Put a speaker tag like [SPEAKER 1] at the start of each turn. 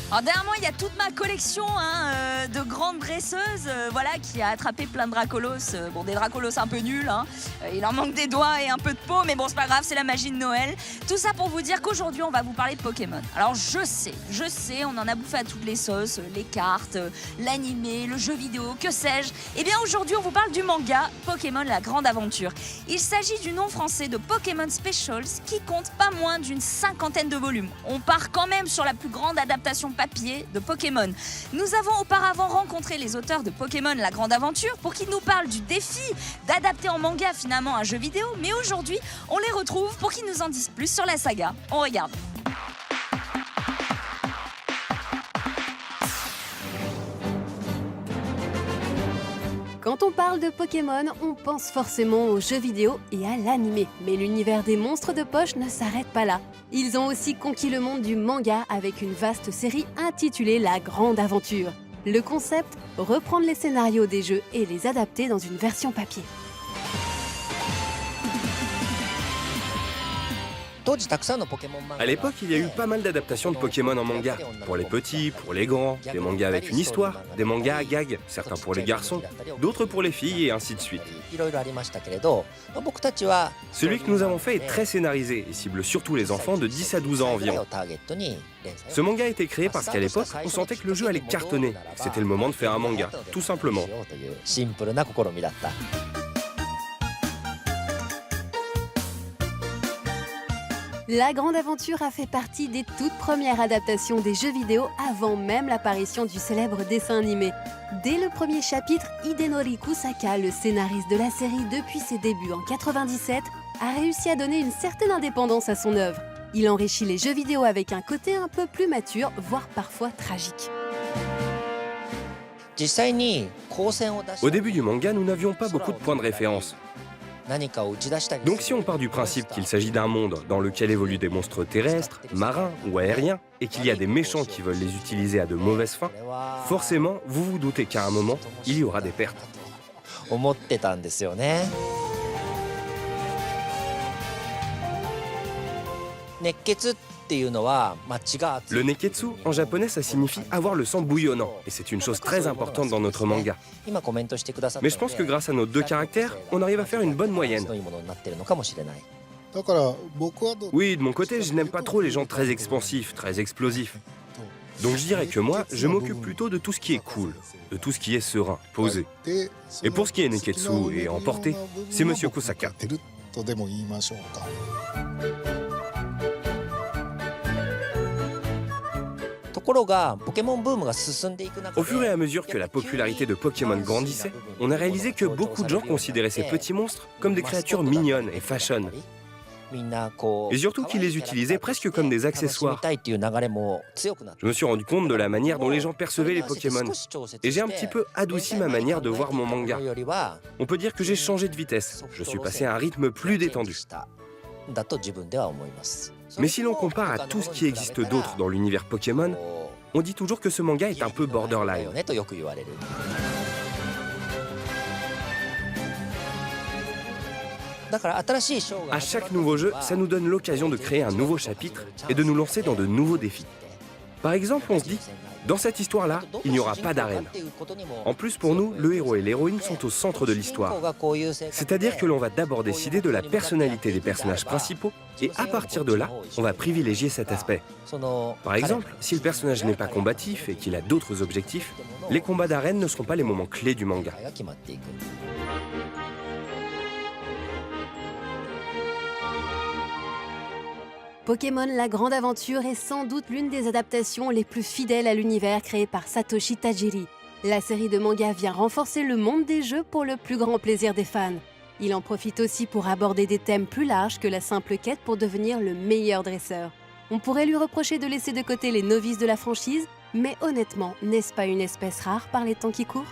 [SPEAKER 1] Alors dernièrement, il y a toute ma collection de grandes dresseuses voilà, qui a attrapé plein de Dracolos. Bon, des Dracolos un peu nuls, il en manque des doigts et un peu de peau, mais bon, c'est pas grave, c'est la magie de Noël. Tout ça pour vous dire qu'aujourd'hui, on va vous parler de Pokémon. Alors je sais, on en a bouffé à toutes les sauces, les cartes, l'animé, le jeu vidéo, que sais-je. Eh bien aujourd'hui, on vous parle du manga Pokémon La Grande Aventure. Il s'agit du nom français de Pokémon Specials qui compte pas moins d'une 50aine de volumes. On part quand même sur la plus grande adaptation papier de Pokémon. Nous avons auparavant rencontré les auteurs de Pokémon La Grande Aventure pour qu'ils nous parlent du défi d'adapter en manga finalement un jeu vidéo, mais aujourd'hui, on les retrouve pour qu'ils nous en disent plus sur la saga. On regarde.
[SPEAKER 2] Quand on parle de Pokémon, on pense forcément aux jeux vidéo et à l'animé. Mais l'univers des monstres de poche ne s'arrête pas là. Ils ont aussi conquis le monde du manga avec une vaste série intitulée La Grande Aventure. Le concept, reprendre les scénarios des jeux et les adapter dans une version papier.
[SPEAKER 3] À l'époque, il y a eu pas mal d'adaptations de Pokémon en manga. Pour les petits, pour les grands, des mangas avec une histoire, des mangas à gags, certains pour les garçons, d'autres pour les filles et ainsi de suite. Celui que nous avons fait est très scénarisé et cible surtout les enfants de 10 à 12 ans environ. Ce manga a été créé parce qu'à l'époque, on sentait que le jeu allait cartonner. C'était le moment de faire un manga, tout simplement.
[SPEAKER 2] La Grande Aventure a fait partie des toutes premières adaptations des jeux vidéo avant même l'apparition du célèbre dessin animé. Dès le premier chapitre, Hidenori Kusaka, le scénariste de la série depuis ses débuts en 97, a réussi à donner une certaine indépendance à son œuvre. Il enrichit les jeux vidéo avec un côté un peu plus mature, voire parfois tragique.
[SPEAKER 3] Au début du manga, nous n'avions pas beaucoup de points de référence. Donc si on part du principe qu'il s'agit d'un monde dans lequel évoluent des monstres terrestres, marins ou aériens, et qu'il y a des méchants qui veulent les utiliser à de mauvaises fins, forcément, vous vous doutez qu'à un moment, il y aura des pertes. Le neketsu, en japonais, ça signifie avoir le sang bouillonnant, et c'est une chose très importante dans notre manga. Mais je pense que grâce à nos deux caractères, on arrive à faire une bonne moyenne. Oui, de mon côté, je n'aime pas trop les gens très expansifs, très explosifs. Donc je dirais que moi, je m'occupe plutôt de tout ce qui est cool, de tout ce qui est serein, posé. Et pour ce qui est neketsu et emporté, c'est Monsieur Kusaka. Au fur et à mesure que la popularité de Pokémon grandissait, on a réalisé que beaucoup de gens considéraient ces petits monstres comme des créatures mignonnes et fashion. Et surtout qu'ils les utilisaient presque comme des accessoires. Je me suis rendu compte de la manière dont les gens percevaient les Pokémon. Et j'ai un petit peu adouci ma manière de voir mon manga. On peut dire que j'ai changé de vitesse. Je suis passé à un rythme plus détendu. Mais si l'on compare à tout ce qui existe d'autre dans l'univers Pokémon, on dit toujours que ce manga est un peu borderline. À chaque nouveau jeu, ça nous donne l'occasion de créer un nouveau chapitre et de nous lancer dans de nouveaux défis. Par exemple, on se dit, dans cette histoire-là, il n'y aura pas d'arène. En plus, pour nous, le héros et l'héroïne sont au centre de l'histoire. C'est-à-dire que l'on va d'abord décider de la personnalité des personnages principaux et à partir de là, on va privilégier cet aspect. Par exemple, si le personnage n'est pas combatif et qu'il a d'autres objectifs, les combats d'arène ne seront pas les moments clés du manga.
[SPEAKER 2] Pokémon La Grande Aventure est sans doute l'une des adaptations les plus fidèles à l'univers créé par Satoshi Tajiri. La série de mangas vient renforcer le monde des jeux pour le plus grand plaisir des fans. Il en profite aussi pour aborder des thèmes plus larges que la simple quête pour devenir le meilleur dresseur. On pourrait lui reprocher de laisser de côté les novices de la franchise, mais honnêtement, n'est-ce pas une espèce rare par les temps qui courent ?